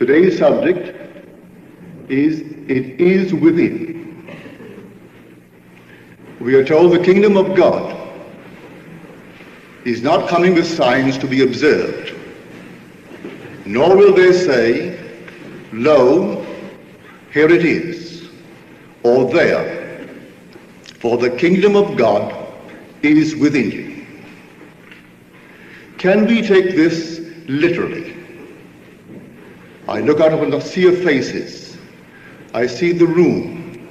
Today's subject is "It is within." We are told the kingdom of God is not coming with signs to be observed, nor will they say, "Lo, here it is," or "There," for the kingdom of God is within you. Can we take this literally? I look out upon the sea of faces. I see the room,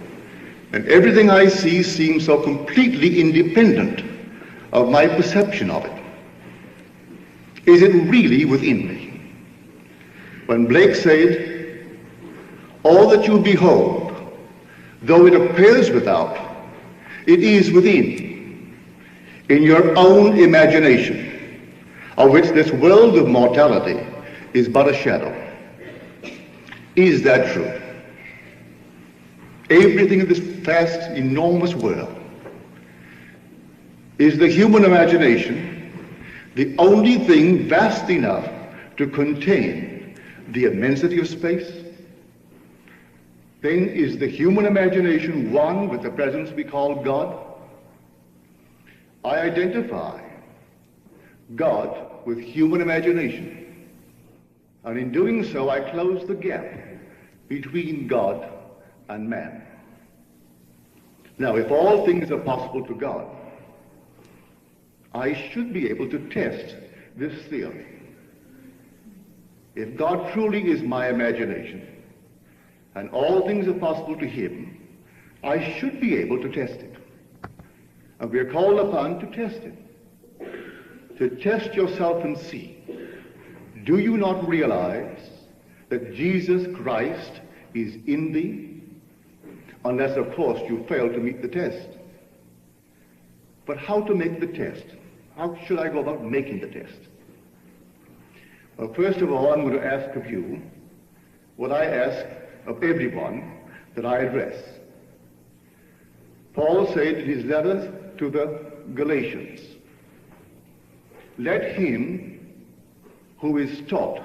and everything I see seems so completely independent of my perception of it. Is it really within me? When Blake said, "All that you behold, though it appears without, it is within, in your own imagination, of which this world of mortality is but a shadow." Is that true? Everything in this vast, enormous world, is the human imagination the only thing vast enough to contain the immensity of space? Then is the human imagination one with the presence we call God? I identify God with human imagination, and in doing so I close the gap between God and man. Now, if all things are possible to God, I should be able to test this theory. If God truly is my imagination, and all things are possible to him, I should be able to test it. And we are called upon to test it. To test yourself and see, do you not realize that Jesus Christ is in thee? Unless, of course, you fail to meet the test. But how to make the test? How should I go about making the test? Well, first of all, I'm going to ask of you what I ask of everyone that I address. Paul said in his letters to the Galatians, "Let him who is taught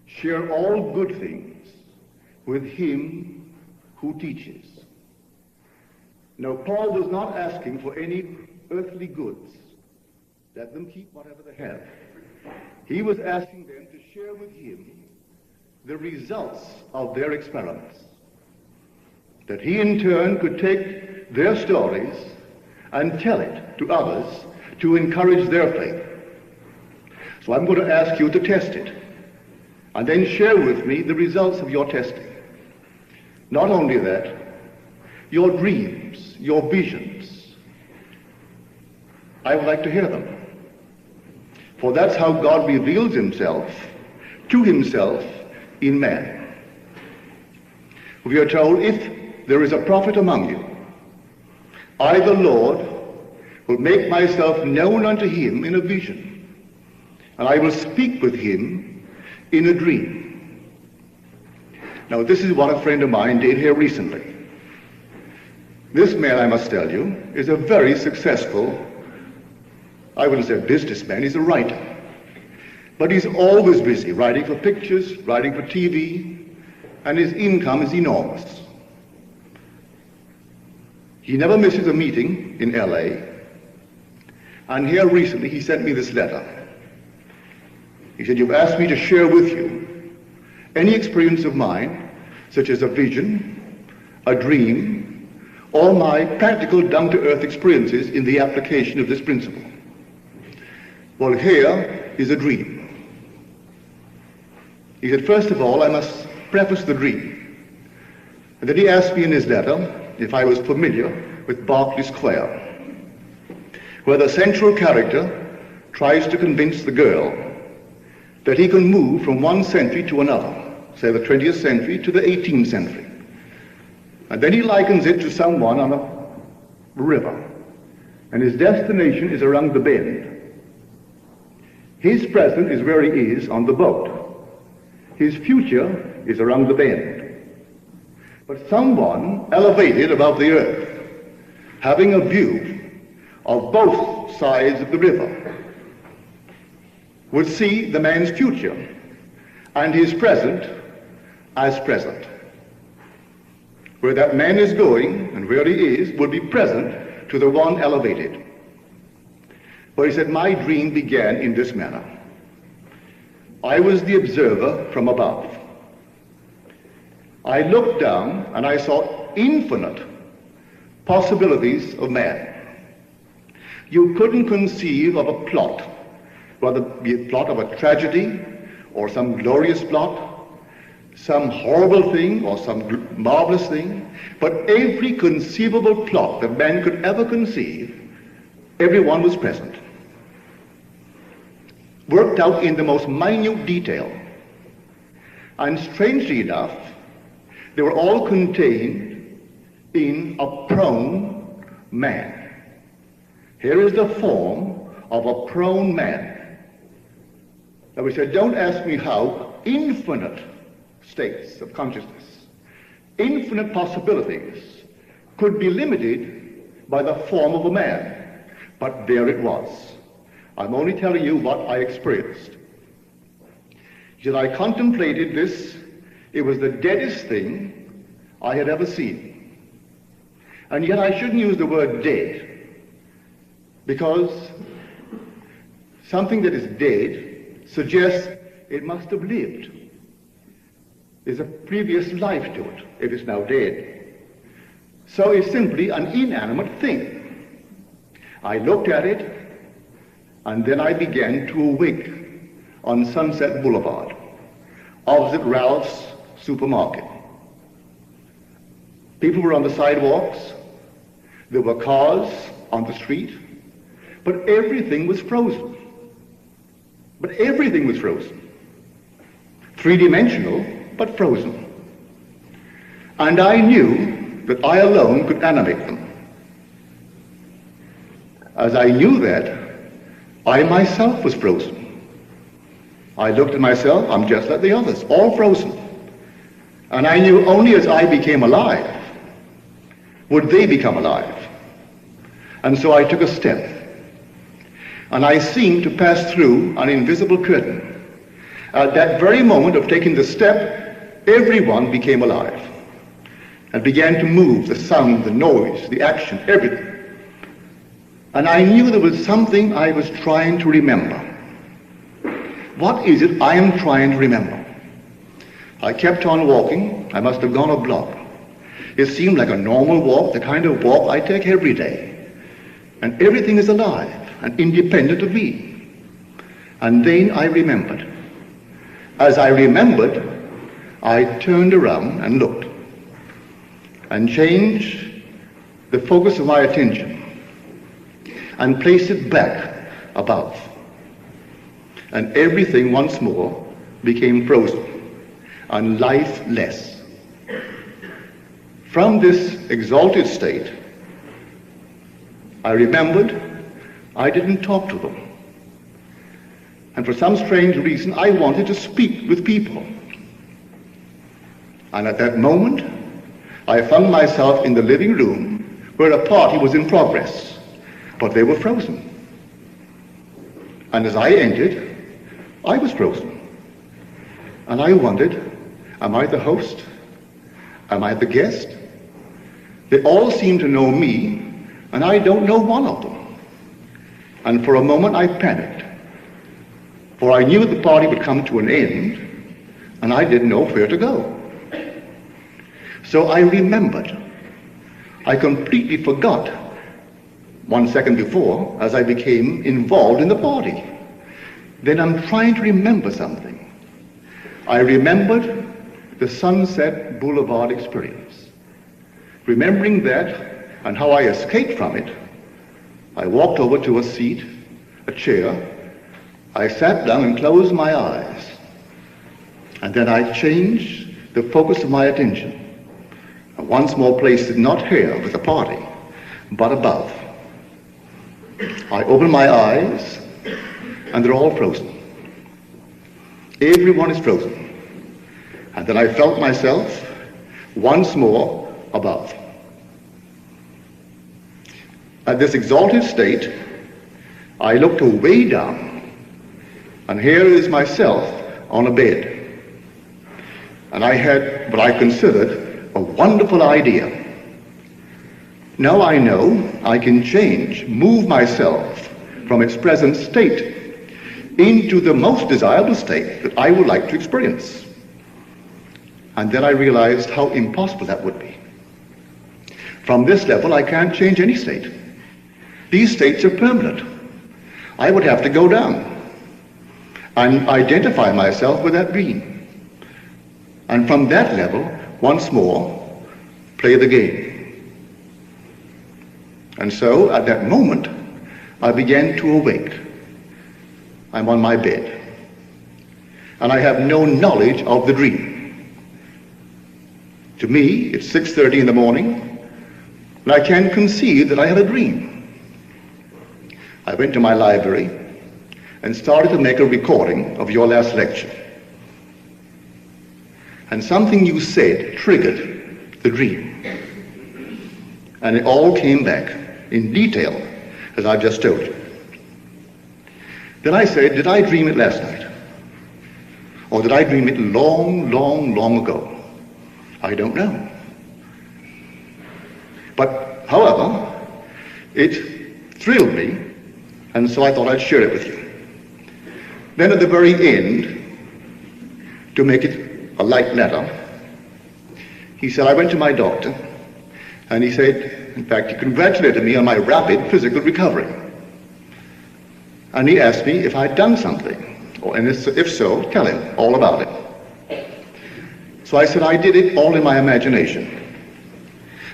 share all good things with him who teaches." Now, Paul was not asking for any earthly goods. Let them keep whatever they have. He was asking them to share with him the results of their experiments, that he in turn could take their stories and tell it to others to encourage their faith. So I'm going to ask you to test it, and then share with me the results of your testing. Not only that, your dreams, your visions, I would like to hear them. For that's how God reveals himself to himself in man. We are told, "If there is a prophet among you, I, the Lord, will make myself known unto him in a vision, and I will speak with him in a dream." Now, this is what a friend of mine did here recently. This man, I must tell you, is a very successful, I wouldn't say a businessman, he's a writer. But he's always busy writing for pictures, writing for TV, and his income is enormous. He never misses a meeting in LA, and here recently he sent me this letter. He said, "You've asked me to share with you any experience of mine, such as a vision, a dream, or my practical down-to-earth experiences in the application of this principle." Well, here is a dream. He said, "First of all, I must preface the dream." And then he asked me in his letter if I was familiar with Berkeley Square, where the central character tries to convince the girl that he can move from one century to another, say the 20th century to the 18th century. And then he likens it to someone on a river, and his destination is around the bend. His present is where he is on the boat. His future is around the bend. But someone elevated above the earth, having a view of both sides of the river, would see the man's future and he is present as present. Where that man is going and where he is will be present to the one elevated. But he said, my dream began in this manner. I was the observer from above. I looked down and I saw infinite possibilities of man. You couldn't conceive of a plot, whether it be a plot of a tragedy or some glorious plot, some horrible thing or some marvelous thing, but every conceivable plot that man could ever conceive, everyone was present. Worked out in the most minute detail. And strangely enough, they were all contained in a prone man. Here is the form of a prone man. Now we said, don't ask me how. Infinite states of consciousness, infinite possibilities could be limited by the form of a man. But there it was. I'm only telling you what I experienced. Yet I contemplated this. It was the deadest thing I had ever seen. And yet I shouldn't use the word dead, because something that is dead suggests it must have lived. There's a previous life to it, if it's now dead. So it's simply an inanimate thing. I looked at it, and then I began to awake on Sunset Boulevard, opposite Ralph's supermarket. People were on the sidewalks. There were cars on the street. But everything was frozen. But everything was frozen. Three-dimensional, but frozen. And I knew that I alone could animate them. As I knew that, I myself was frozen. I looked at myself, I'm just like the others, all frozen. And I knew only as I became alive would they become alive. And so I took a step. And I seemed to pass through an invisible curtain. At that very moment of taking the step, everyone became alive and began to move, the sound, the noise, the action, everything. And I knew there was something I was trying to remember. What is it I am trying to remember? I kept on walking. I must have gone a block. It seemed like a normal walk, the kind of walk I take every day. And everything is alive and independent of me. And then I remembered. As I remembered, I turned around and looked and changed the focus of my attention and placed it back above. And everything once more became frozen and lifeless. From this exalted state, I remembered I didn't talk to them. And for some strange reason, I wanted to speak with people. And at that moment, I found myself in the living room where a party was in progress, but they were frozen. And as I entered, I was frozen. And I wondered, am I the host? Am I the guest? They all seem to know me, and I don't know one of them. And for a moment I panicked, for I knew the party would come to an end, and I didn't know where to go. So I remembered. I completely forgot 1 second before as I became involved in the party. Then I'm trying to remember something. I remembered the Sunset Boulevard experience. Remembering that and how I escaped from it, I walked over to a seat, a chair. I sat down and closed my eyes. And then I changed the focus of my attention. I once more placed it not here with the party, but above. I opened my eyes, and they're all frozen. Everyone is frozen. And then I felt myself once more above. At this exalted state, I looked way down, and here is myself on a bed. and I had what I considered a wonderful idea. Now I know I can move myself from its present state into the most desirable state that I would like to experience. And then I realized how impossible that would be. From this level, I can't change any state. These states are permanent. I would have to go down and identify myself with that dream. And from that level, once more, play the game. And so, at that moment, I began to awake. I'm on my bed. And I have no knowledge of the dream. To me, it's 6:30 in the morning, and I can conceive that I had a dream. I went to my library and started to make a recording of your last lecture. And something you said triggered the dream. And it all came back in detail, as I've just told you. Then I said, did I dream it last night? Or did I dream it long, long, long ago? I don't know. But, however, it thrilled me, and so I thought I'd share it with you. Then at the very end, to make it a light letter, he said, I went to my doctor, and he said, in fact, he congratulated me on my rapid physical recovery. And he asked me if I'd done something, and if so, tell him all about it. So I said, I did it all in my imagination.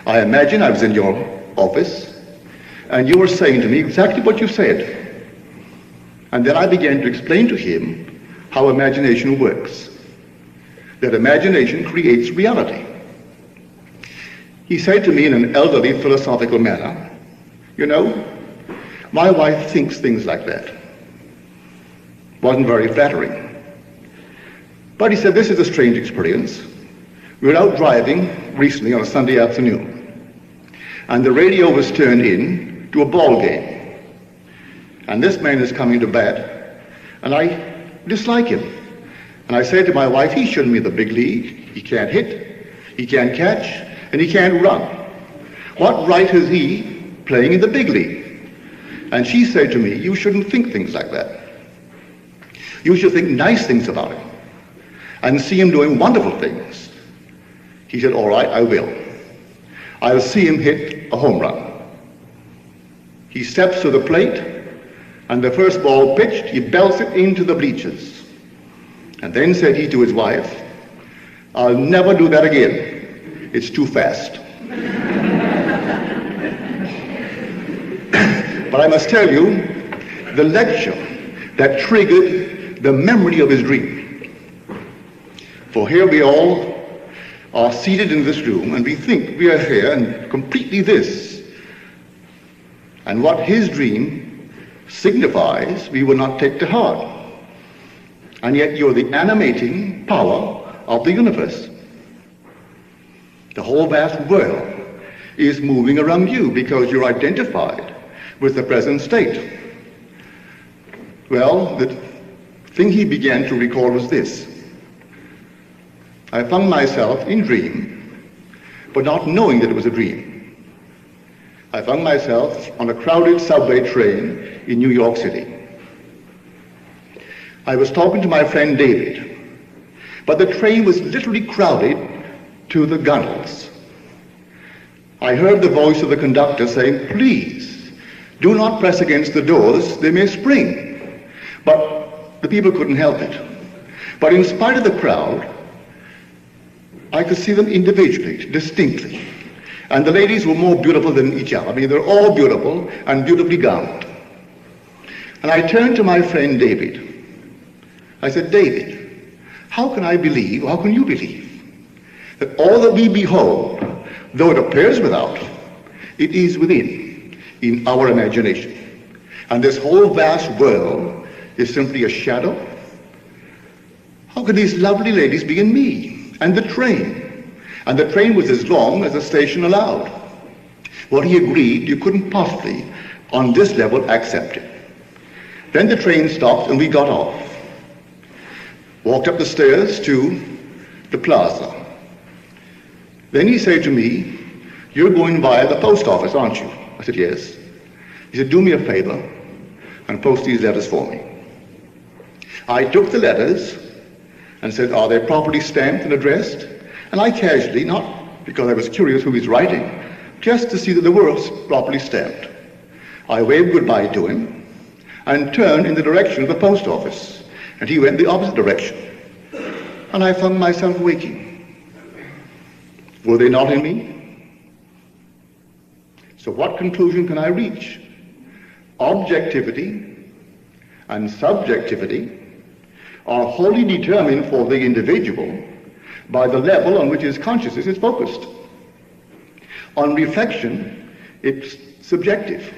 I imagined I was in your office, and you were saying to me exactly what you said. And then I began to explain to him how imagination works, that imagination creates reality. He said to me in an elderly philosophical manner, you know, my wife thinks things like that. Wasn't very flattering. But he said, this is a strange experience. We were out driving recently on a Sunday afternoon, and the radio was turned in to a ball game. And this man is coming to bat, and I dislike him. And I said to my wife, he shouldn't be in the big league. He can't hit, he can't catch, and he can't run. What right has he playing in the big league? And she said to me, you shouldn't think things like that. You should think nice things about him and see him doing wonderful things. He said, all right, I will. I'll see him hit a home run. He steps to the plate, and the first ball pitched, he belts it into the bleachers. And then said he to his wife, I'll never do that again. It's too fast. But I must tell you, the lecture that triggered the memory of his dream. For here we all are seated in this room, and we think we are here and completely this. And what his dream signifies, we will not take to heart. And yet you're the animating power of the universe. The whole vast world is moving around you because you're identified with the present state. Well, the thing he began to recall was this. I found myself in dream, but not knowing that it was a dream. I found myself on a crowded subway train in New York City. I was talking to my friend David, but the train was literally crowded to the gunnels. I heard the voice of the conductor saying, please, do not press against the doors, they may spring. But the people couldn't help it. But in spite of the crowd, I could see them individually, distinctly. And the ladies were more beautiful than each other. I mean, they're all beautiful and beautifully gowned. And I turned to my friend David. I said, David, how can I believe, how can you believe, that all that we behold, though it appears without, it is within, in our imagination. And this whole vast world is simply a shadow? How could these lovely ladies be in me? And the train? And the train was as long as the station allowed. Well, he agreed you couldn't possibly, on this level, accept it. Then the train stopped and we got off. Walked up the stairs to the plaza. Then he said to me, "You're going via the post office, aren't you?" I said, "Yes." He said, "Do me a favor and post these letters for me." I took the letters and said, "Are they properly stamped and addressed?" And I casually, not because I was curious who he's writing, just to see that they were properly stamped, I waved goodbye to him and turned in the direction of the post office. And he went the opposite direction. And I found myself waking. Were they not in me? So what conclusion can I reach? Objectivity and subjectivity are wholly determined for the individual by the level on which his consciousness is focused. On reflection, it's subjective.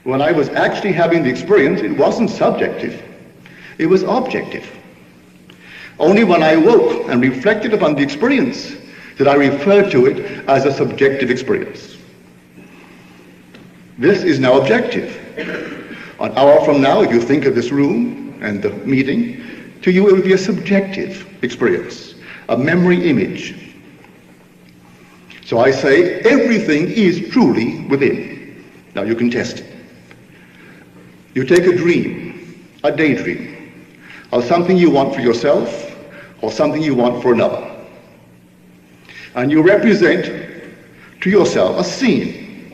When I was actually having the experience, it wasn't subjective, it was objective. Only when I woke and reflected upon the experience did I refer to it as a subjective experience. This is now objective. An hour from now, if you think of this room and the meeting, to you it will be a subjective experience, a memory image. So I say everything is truly within. Now you can test it. You take a dream, a daydream, of something you want for yourself or something you want for another. And you represent to yourself a scene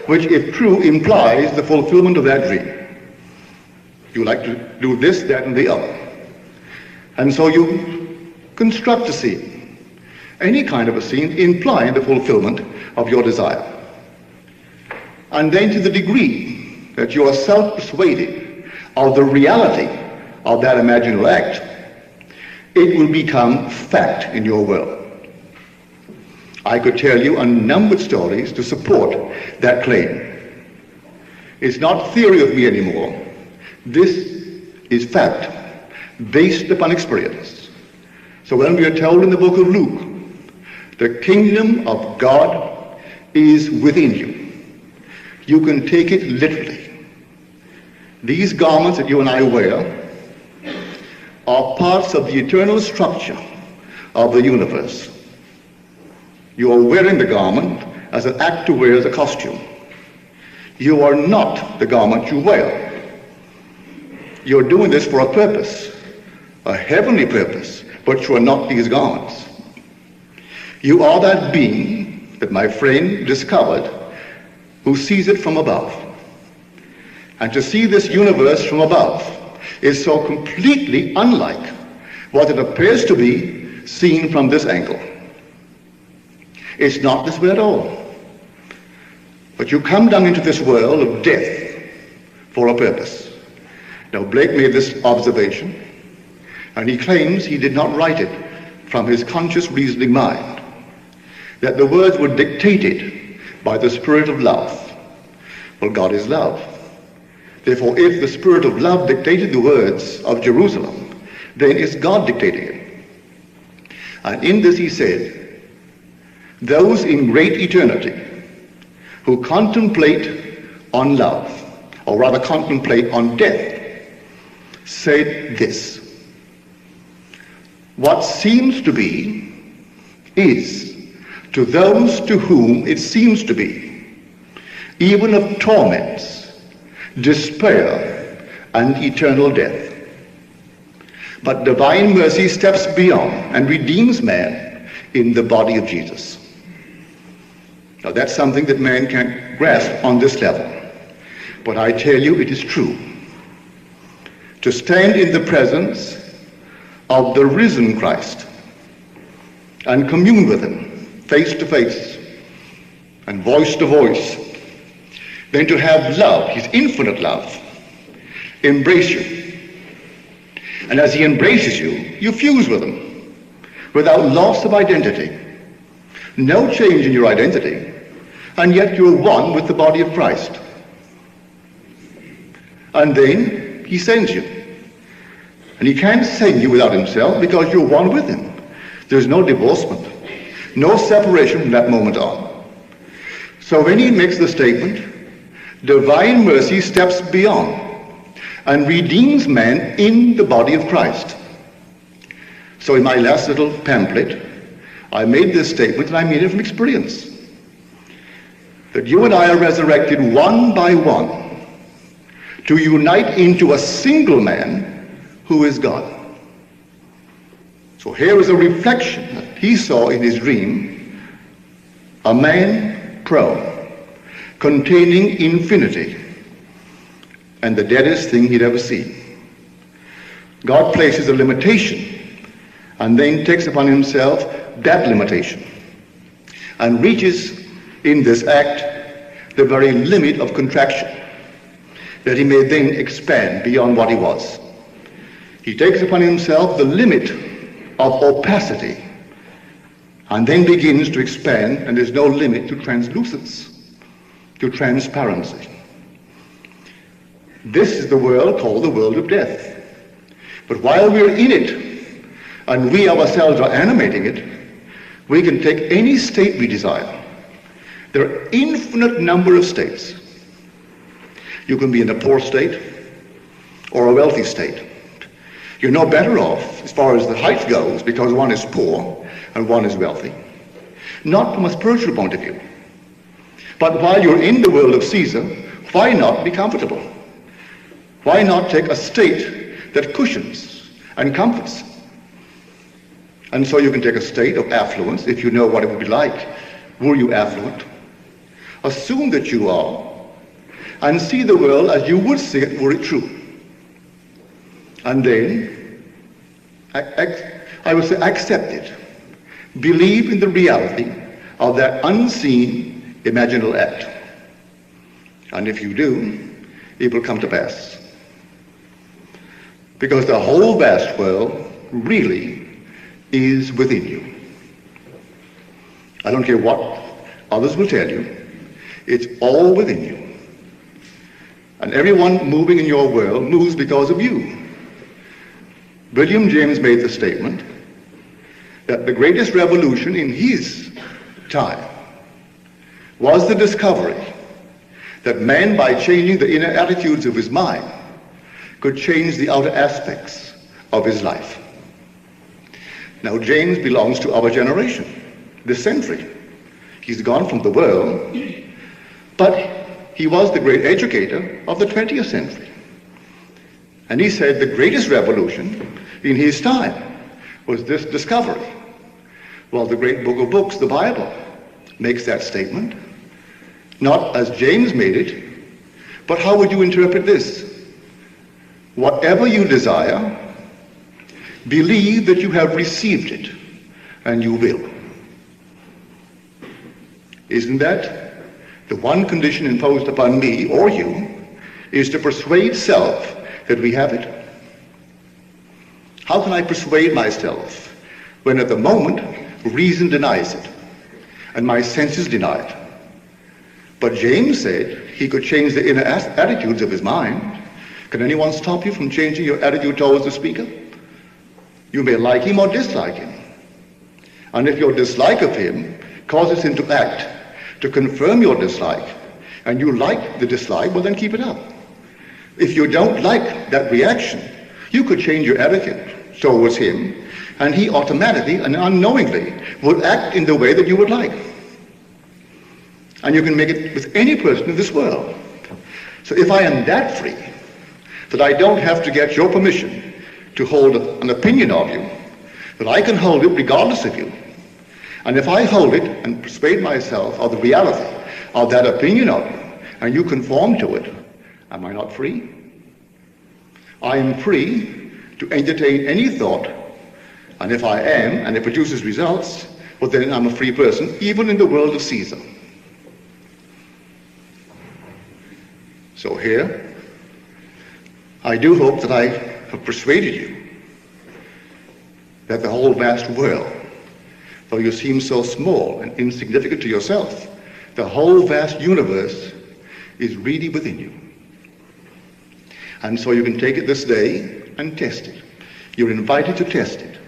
which, if true, implies the fulfillment of that dream. You like to do this, that, and the other. And so you construct a scene, any kind of a scene implying the fulfillment of your desire. And then to the degree that you are self-persuaded of the reality of that imaginal act, it will become fact in your world. I could tell you unnumbered stories to support that claim. It's not theory of me anymore. This is fact, based upon experience. So when we are told in the book of Luke, the kingdom of God is within you, you can take it literally. These garments that you and I wear are parts of the eternal structure of the universe. You are wearing the garment as an actor wears a costume. You are not the garment you wear. You're doing this for a purpose, a heavenly purpose, but you are not these garments. You are that being that my friend discovered who sees it from above. And to see this universe from above is so completely unlike what it appears to be seen from this angle. It's not this way at all. But you come down into this world of death for a purpose. Now Blake made this observation, and he claims he did not write it from his conscious reasoning mind, that the words were dictated by the Spirit of love. Well, God is love. Therefore, if the Spirit of love dictated the words of Jerusalem, then it's God dictating it. And in this he said, those in great eternity who contemplate on love, or rather contemplate on death, said this: what seems to be is to those to whom it seems to be, even of torments, despair, and eternal death. But divine mercy steps beyond and redeems man in the body of Jesus. Now that's something that man can't grasp on this level. But I tell you, it is true. To stand in the presence of the risen Christ and commune with him face to face and voice to voice, then to have love, his infinite love, embrace you. And as he embraces you, you fuse with him without loss of identity. No change in your identity, and yet you're one with the body of Christ. And then he sends you. And he can't send you without himself because you're one with him. There's no divorcement, no separation from that moment on. So when he makes the statement, divine mercy steps beyond and redeems man in the body of Christ. So in my last little pamphlet, I made this statement, and I mean it from experience, that you and I are resurrected one by one to unite into a single man who is God. So here is a reflection that he saw in his dream, a man prone, containing infinity, and the deadest thing he'd ever seen. God places a limitation and then takes upon himself that limitation and reaches in this act the very limit of contraction, that he may then expand beyond what he was. He takes upon himself the limit of opacity and then begins to expand, and there's no limit to translucence, to transparency. This is the world called the world of death. But while we're in it, and we ourselves are animating it, we can take any state we desire. There are infinite number of states. You can be in a poor state or a wealthy state. You're no better off as far as the height goes because one is poor and one is wealthy. Not from a spiritual point of view. But while you're in the world of Caesar, why not be comfortable? Why not take a state that cushions and comforts? And so you can take a state of affluence, if you know what it would be like were you affluent. Assume that you are, and see the world as you would see it were it true. And then, I would say, accept it. Believe in the reality of that unseen imaginal act. And if you do, it will come to pass. Because the whole vast world really is within you. I don't care what others will tell you. It's all within you. And everyone moving in your world moves because of you. William James made the statement that the greatest revolution in his time was the discovery that man, by changing the inner attitudes of his mind, could change the outer aspects of his life. Now, James belongs to our generation, this century. He's gone from the world, but he was the great educator of the 20th century. And he said the greatest revolution in his time was this discovery. Well, the great book of books, the Bible, makes that statement, not as James made it, but how would you interpret this? Whatever you desire, believe that you have received it, and you will. Isn't that the one condition imposed upon me or you, is to persuade self that we have it? How can I persuade myself when at the moment reason denies it and my senses deny it? But James said he could change the inner attitudes of his mind. Can anyone stop you from changing your attitude towards the speaker? You may like him or dislike him. And if your dislike of him causes him to act to confirm your dislike, and you like the dislike, well then keep it up. If you don't like that reaction, you could change your attitude towards him, and he automatically and unknowingly would act in the way that you would like. And you can make it with any person in this world. So if I am that free, that I don't have to get your permission to hold an opinion of you, that I can hold it regardless of you. And if I hold it and persuade myself of the reality of that opinion of you, and you conform to it, am I not free? I am free to entertain any thought, and if I am, and it produces results, well then I'm a free person, even in the world of Caesar. So here, I do hope that I have persuaded you that the whole vast world, though you seem so small and insignificant to yourself, the whole vast universe is really within you. And so you can take it this day and test it. You're invited to test it.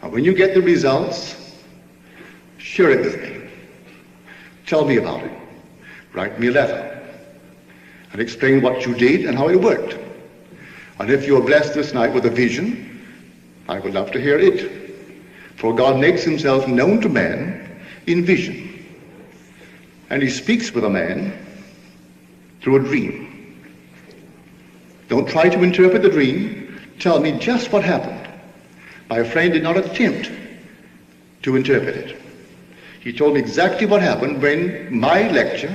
And when you get the results, share it with me. Tell me about it. Write me a letter and explain what you did and how it worked. And if you're blessed this night with a vision, I would love to hear it. For God makes himself known to man in vision. And he speaks with a man through a dream. Don't try to interpret the dream. Tell me just what happened. My friend did not attempt to interpret it. He told me exactly what happened when my lecture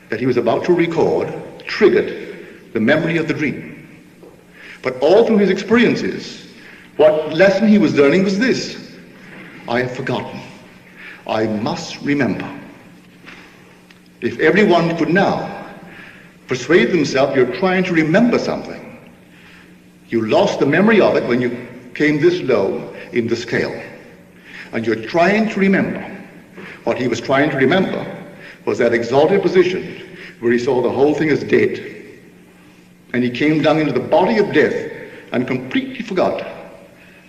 that he was about to record triggered the memory of the dream. But all through his experiences, what lesson he was learning was this: I have forgotten. I must remember. If everyone could now persuade themselves you're trying to remember something, you lost the memory of it when you came this low in the scale, and you're trying to remember. What he was trying to remember was that exalted position where he saw the whole thing as dead, and he came down into the body of death and completely forgot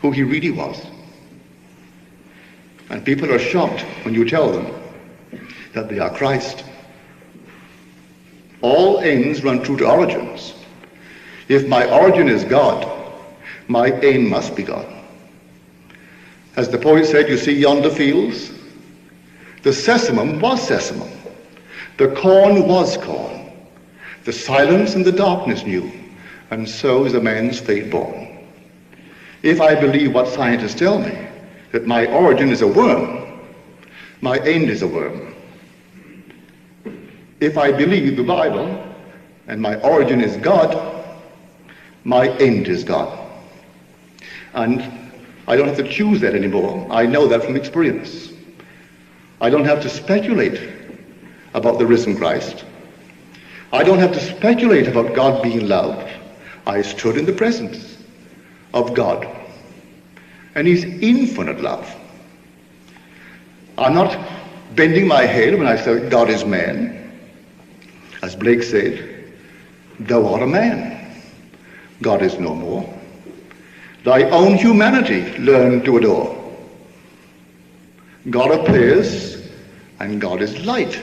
who he really was. And people are shocked when you tell them that they are Christ. All ends run true to origins. If my origin is God, my aim must be God. As the poet said, you see yonder fields, the sesamum was sesamum, the corn was corn, the silence and the darkness knew, and so is a man's fate born. If I believe what scientists tell me, that my origin is a worm, my end is a worm. If I believe the Bible and my origin is God, my end is God. And I don't have to choose that anymore. I know that from experience. I don't have to speculate about the risen Christ. I don't have to speculate about God being love. I stood in the presence of God and his infinite love. I'm not bending my head when I say God is man. As Blake said, thou art a man. God is no more. Thy own humanity learn to adore. God appears, and God is light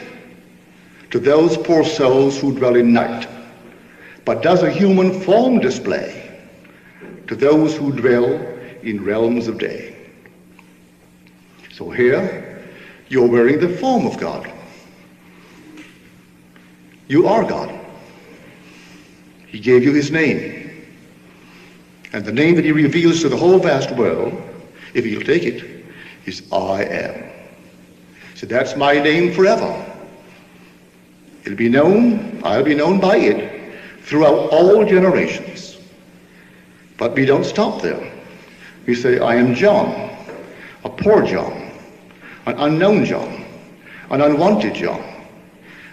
to those poor souls who dwell in night, but does a human form display to those who dwell in realms of day. So here, you're wearing the form of God. You are God. He gave you his name. And the name that he reveals to the whole vast world, if you'll take it, is I am. So that's my name forever. It'll be known, I'll be known by it throughout all generations. But we don't stop there. We say, I am John, a poor John, an unknown John, an unwanted John.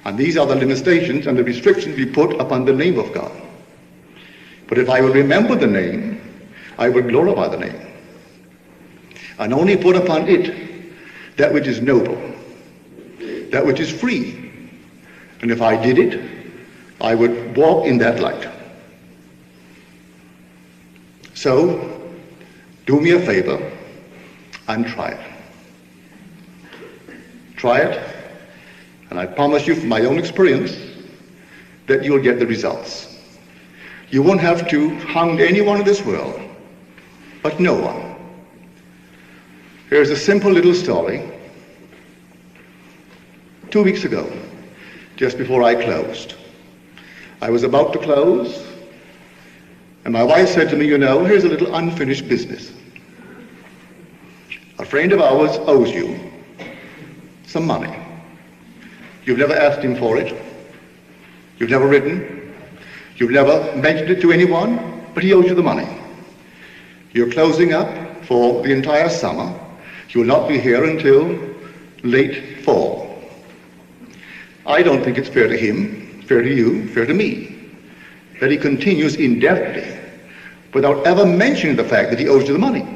And these are the limitations and the restrictions we put upon the name of God. But if I will remember the name, I will glorify the name. And only put upon it that which is noble, that which is free. And if I did it, I would walk in that light. So, do me a favor and try it. Try it. And I promise you from my own experience that you'll get the results. You won't have to hound anyone in this world, but no one. Here's a simple little story. 2 weeks ago, just before I closed, I was about to close, and my wife said to me, you know, here's a little unfinished business. A friend of ours owes you some money. You've never asked him for it. You've never written. You've never mentioned it to anyone, but he owes you the money. You're closing up for the entire summer. You will not be here until late fall. I don't think it's fair to him, fair to you, fair to me, that he continues indefinitely without ever mentioning the fact that he owes you the money.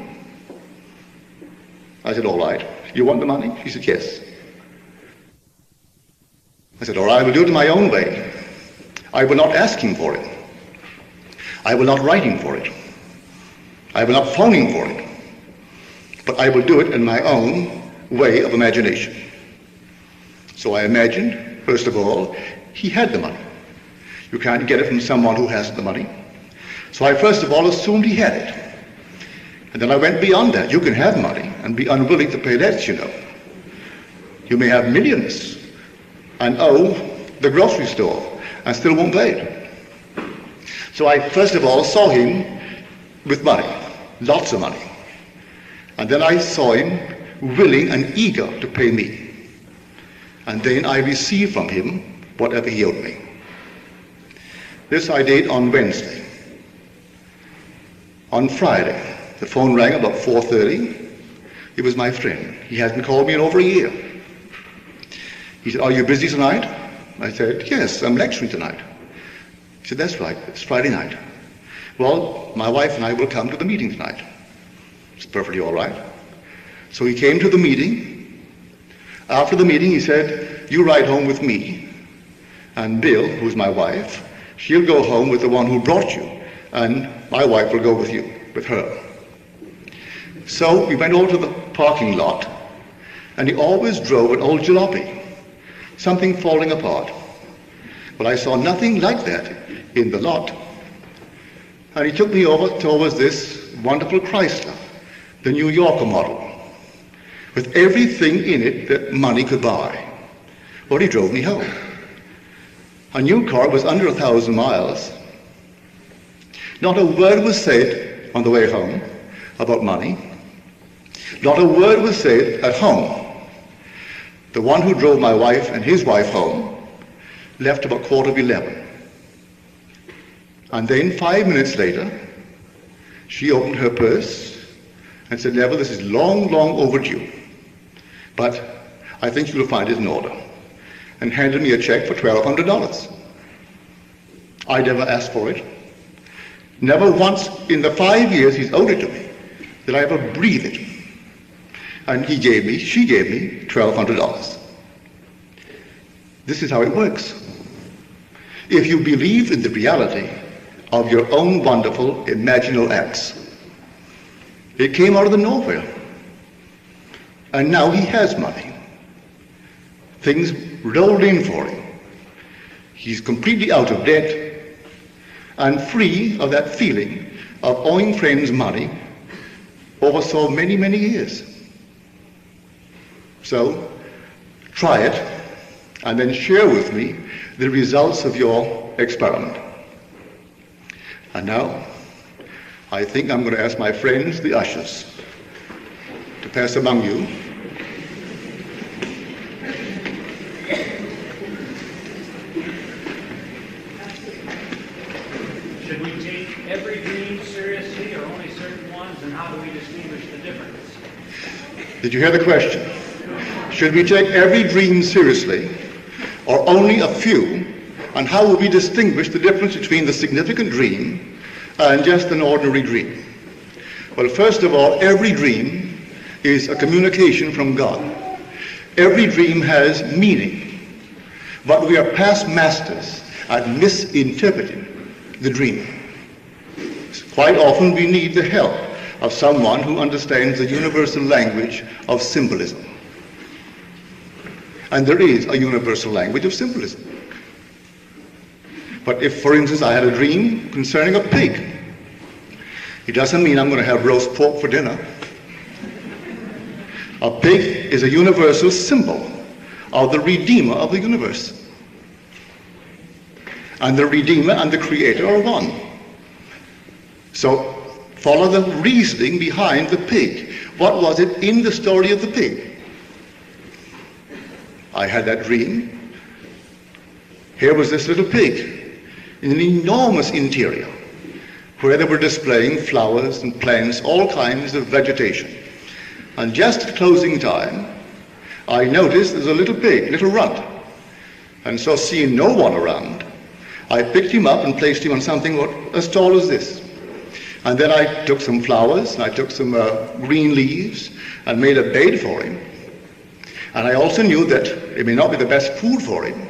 I said, all right, you want the money? She said, yes. I said, all right, I will do it in my own way. I will not ask him for it. I will not write him for it. I will not phone him for it. But I will do it in my own way of imagination. So I imagined, first of all, he had the money. You can't get it from someone who has the money. So I first of all assumed he had it. And then I went beyond that. You can have money and be unwilling to pay debts, you know. You may have millions and owe the grocery store and still won't pay it. So I first of all saw him with money, lots of money. And then I saw him willing and eager to pay me. And then I received from him whatever he owed me. This I did on Wednesday. On Friday, the phone rang about 4:30. It was my friend. He hasn't called me in over a year. He said, "Are you busy tonight?" I said, "Yes, I'm lecturing tonight." He said, "That's right, it's Friday night." "Well, my wife and I will come to the meeting tonight." It's perfectly all right. So he came to the meeting. After the meeting, he said, "You ride home with me, and Bill, who's my wife, she'll go home with the one who brought you, and my wife will go with you, with her." So we went over to the parking lot, and he always drove an old jalopy, something falling apart. Well, I saw nothing like that in the lot. And he took me over towards this wonderful Chrysler, the New Yorker model, with everything in it that money could buy. Well, he drove me home. A new car was under 1,000 miles. Not a word was said on the way home about money. Not a word was said at home. The one who drove my wife and his wife home left about 11:15. And then 5 minutes later, she opened her purse and said, "Neville, this is long, long overdue, but I think you'll find it in order," and handed me a check for $1,200. I never asked for it. Never once in the 5 years he's owed it to me did I ever breathe it. And she gave me $1,200. This is how it works. If you believe in the reality of your own wonderful imaginal acts, it came out of the nowhere. And now he has money. Things rolled in for him. He's completely out of debt and free of that feeling of owing friends money over so many, many years. So try it and then share with me the results of your experiment. And now I think I'm going to ask my friends, the ushers, to pass among you Should we take every dream seriously or only certain ones, and how do we distinguish the difference? Did you hear the question? Should we take every dream seriously or only a few, and how will we distinguish the difference between the significant dream and just an ordinary dream? Well, first of all, every dream is a communication from God. Every dream has meaning, but we are past masters at misinterpreting the dream. Quite often we need the help of someone who understands the universal language of symbolism. And there is a universal language of symbolism. But if, for instance, I had a dream concerning a pig, it doesn't mean I'm going to have roast pork for dinner. A pig is a universal symbol of the Redeemer of the universe. And the Redeemer and the Creator are one. So follow the reasoning behind the pig. What was it in the story of the pig? I had that dream. Here was this little pig in an enormous interior where they were displaying flowers and plants, all kinds of vegetation. And just at closing time, I noticed there's a little pig, little runt. And so seeing no one around, I picked him up and placed him on something as tall as this. And then I took some flowers, and I took some green leaves, and made a bed for him. And I also knew that it may not be the best food for him,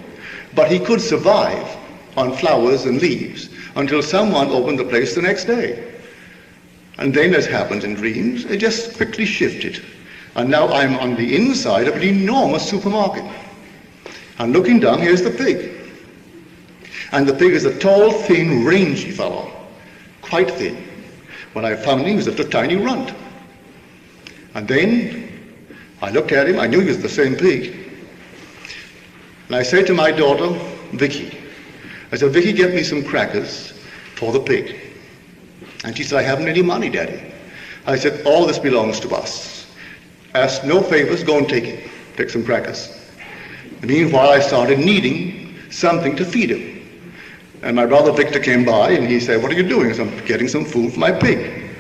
but he could survive on flowers and leaves until someone opened the place the next day. And then, as happens in dreams, it just quickly shifted. And now I'm on the inside of an enormous supermarket. And looking down, here's the pig. And the pig is a tall, thin, rangy fellow, quite thin. When I found him, he was just a tiny runt. And then I looked at him, I knew he was the same pig. And I said to my daughter, Vicky, I said, Vicky, get me some crackers for the pig. And she said, I haven't any money, Daddy. I said, all this belongs to us. Ask no favors, go and take it. Take some crackers. And meanwhile, I started needing something to feed him. And my brother Victor came by and he said, what are you doing? I said, I'm getting some food for my pig.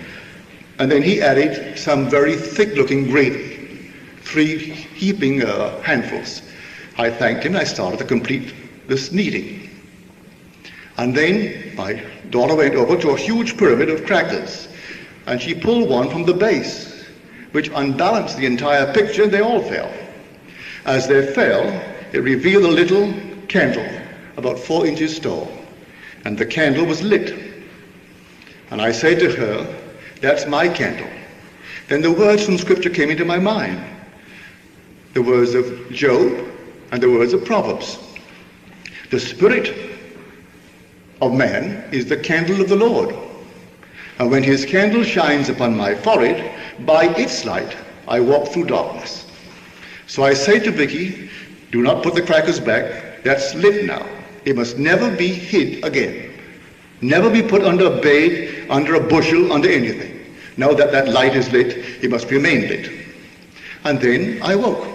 And then he added some very thick-looking gravy, 3 heaping handfuls. I thanked him and I started to complete this kneading. And then my daughter went over to a huge pyramid of crackers and she pulled one from the base, which unbalanced the entire picture, and they all fell. As they fell, it revealed a little candle about 4 inches tall, and the candle was lit. And I said to her, that's my candle. Then the words from Scripture came into my mind, the words of Job and the words of Proverbs. The spirit of man is the candle of the Lord. And when his candle shines upon my forehead, by its light I walk through darkness. So I say to Vicky, do not put the crackers back. That's lit now. It must never be hid again. Never be put under a bed, under a bushel, under anything. Now that that light is lit, it must remain lit. And then I woke.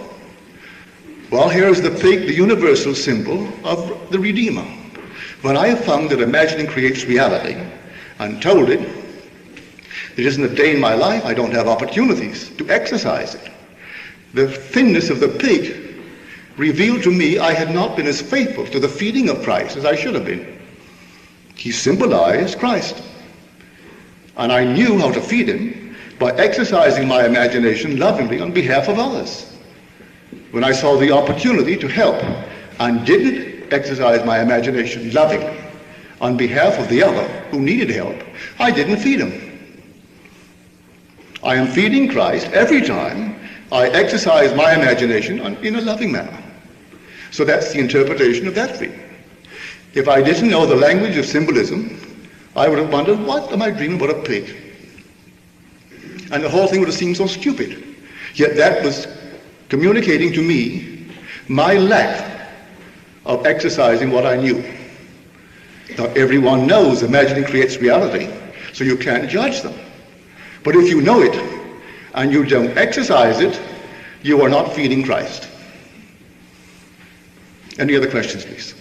Well, here is the pig, the universal symbol of the Redeemer. When I have found that imagining creates reality and told it, there isn't a day in my life I don't have opportunities to exercise it. The thinness of the pig revealed to me I had not been as faithful to the feeding of Christ as I should have been. He symbolized Christ. And I knew how to feed him by exercising my imagination lovingly on behalf of others. When I saw the opportunity to help and didn't exercise my imagination lovingly on behalf of the other who needed help, I didn't feed him. I am feeding Christ every time I exercise my imagination in a loving manner. So that's the interpretation of that dream. If I didn't know the language of symbolism, I would have wondered, what am I dreaming about a pig? And the whole thing would have seemed so stupid. Yet that was communicating to me my lack of exercising what I knew. Now, everyone knows imagining creates reality, so you can't judge them. But if you know it and you don't exercise it, you are not feeding Christ. Any other questions, please?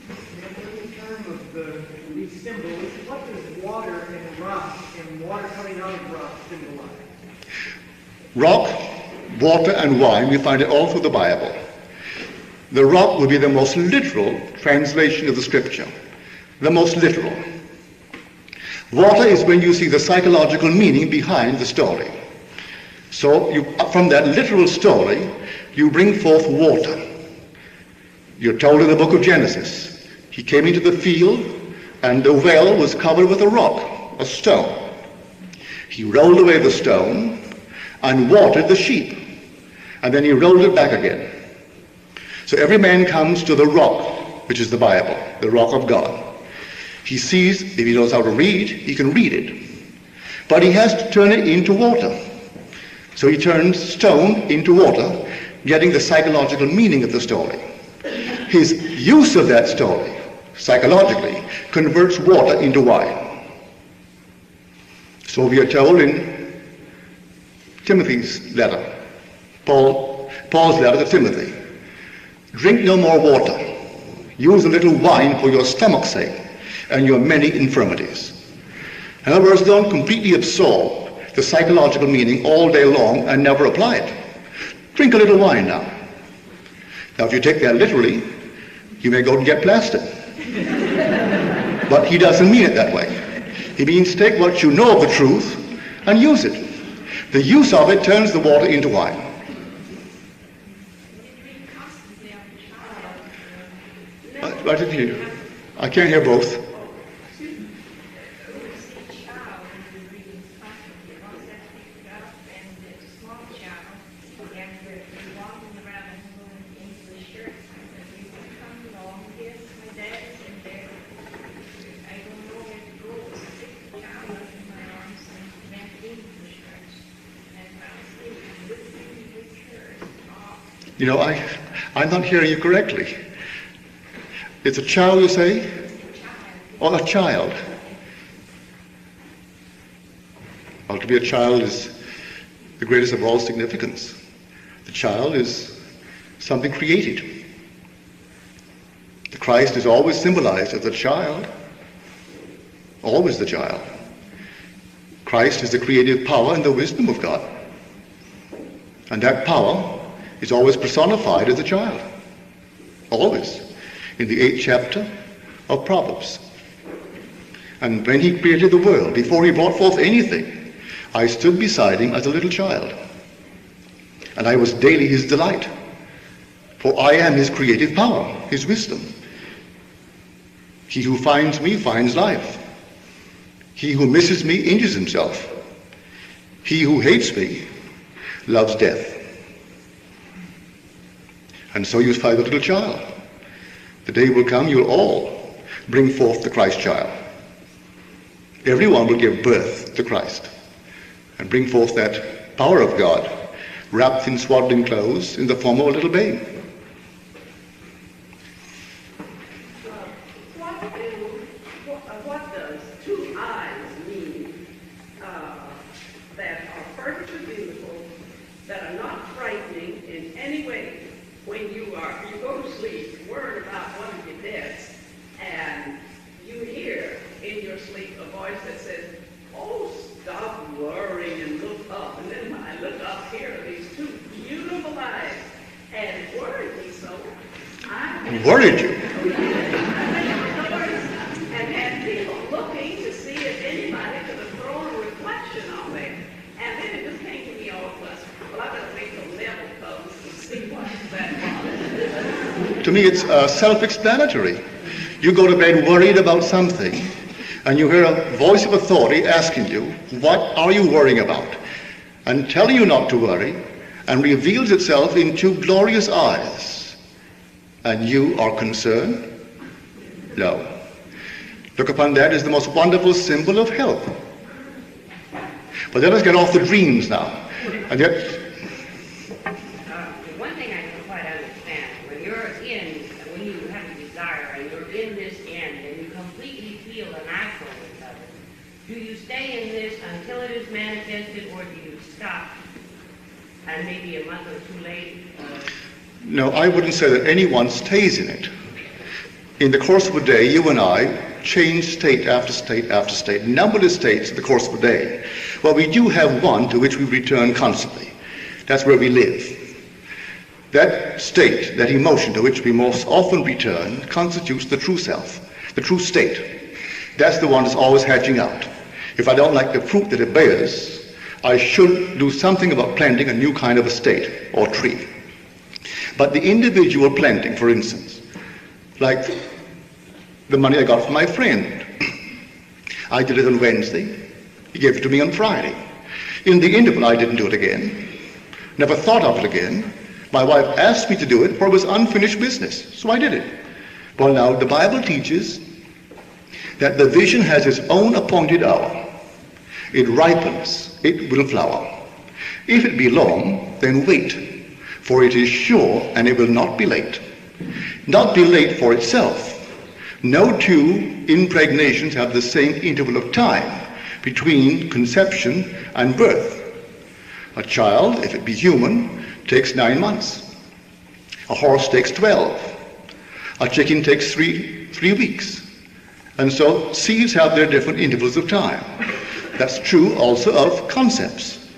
In terms of these symbols, what does water and rock and water coming out of rock symbolize? Rock, water, and wine, we find it all through the Bible. The rock would be the most literal translation of the Scripture. The most literal. Water is when you see the psychological meaning behind the story. So from that literal story, you bring forth water. You're told in the book of Genesis, he came into the field and the well was covered with a rock, a stone. He rolled away the stone and watered the sheep. And then he rolled it back again. So every man comes to the rock, which is the Bible, the rock of God. He sees, if he knows how to read, he can read it. But he has to turn it into water. So he turns stone into water, getting the psychological meaning of the story. His use of that story, psychologically, converts water into wine. So we are told in Timothy's letter, Paul's letter to Timothy, drink no more water. Use a little wine for your stomach's sake and your many infirmities. In other words, don't completely absorb the psychological meaning all day long and never apply it. Drink a little wine now. Now, if you take that literally, you may go and get plastered. But he doesn't mean it that way. He means take what you know of the truth and use it. The use of it turns the water into wine. I didn't hear you. I can't hear both. I'm not hearing you correctly. It's a child, you say? Or a child? Well, to be a child is the greatest of all significance. The child is something created. The Christ is always symbolized as a child. Always the child. Christ is the creative power and the wisdom of God. And that power is always personified as a child. Always. In the 8th chapter of Proverbs. And when he created the world, before he brought forth anything, I stood beside him as a little child. And I was daily his delight. For I am his creative power, his wisdom. He who finds me finds life. He who misses me injures himself. He who hates me loves death. And so you find the little child. The day will come, you'll all bring forth the Christ child. Everyone will give birth to Christ and bring forth that power of God wrapped in swaddling clothes in the form of a little babe. What does two eyes mean that are perfectly beautiful, that are not frightening in any way when you go to sleep, worried about one of your debts, and you hear in your sleep a voice that says, "Oh, stop worrying and look up." And then when I look up, here are these two beautiful eyes, and it worried me so. Worried you? And had people looking to see if anybody could have thrown a reflection on there. And then it just came to me all of us. Well, I better wait till level comes to see what that was. To me, it's self-explanatory. You go to bed worried about something, and you hear a voice of authority asking you, what are you worrying about? And telling you not to worry, and reveals itself in two glorious eyes. And you are concerned? No. Look upon that as the most wonderful symbol of health. But let us get off the dreams now. And yet, one thing I don't quite understand, when you have a desire and you're in this end and you completely feel the naturalness of it, do you stay in this until it is manifested, or do you stop and maybe a month or two later? no, I wouldn't say that anyone stays in it. In the course of a day, you and I change state after state after state, numberless states in the course of a day. Well, we do have one to which we return constantly. That's where we live. That state, that emotion to which we most often return, constitutes the true self, the true state. That's the one that's always hatching out. If I don't like the fruit that it bears, I should do something about planting a new kind of a state or tree. But the individual planting, for instance, like the money I got from my friend. I did it on Wednesday. He gave it to me on Friday. In the interval, I didn't do it again. Never thought of it again. My wife asked me to do it, for it was unfinished business. So I did it. Well, now, the Bible teaches that the vision has its own appointed hour. It ripens. It will flower. If it be long, then wait, for it is sure and it will not be late. Not be late for itself. No two impregnations have the same interval of time between conception and birth. A child, if it be human, takes 9 months. A horse takes 12. A chicken takes three weeks. And so seeds have their different intervals of time. That's true also of concepts.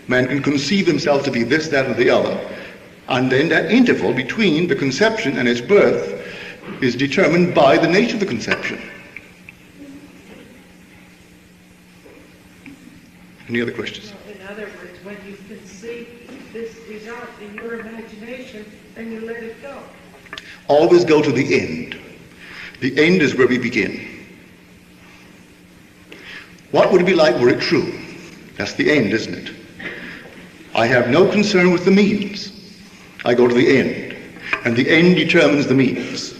Man can conceive himself to be this, that, or the other, and then that interval between the conception and its birth is determined by the nature of the conception. Any other questions? In other words, when you conceive this result in your imagination, then you let it go. Always go to the end. The end is where we begin. What would it be like were it true? That's the end, isn't it? I have no concern with the means. I go to the end. And the end determines the means.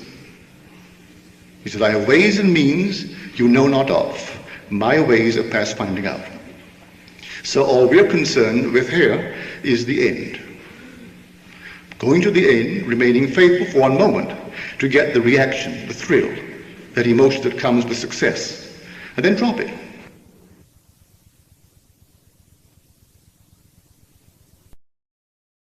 He said, I have ways and means you know not of. My ways are past finding out. So all we're concerned with here is the end. going to the end, remaining faithful for one moment to get the reaction, the thrill, that emotion that comes with success, and then drop it.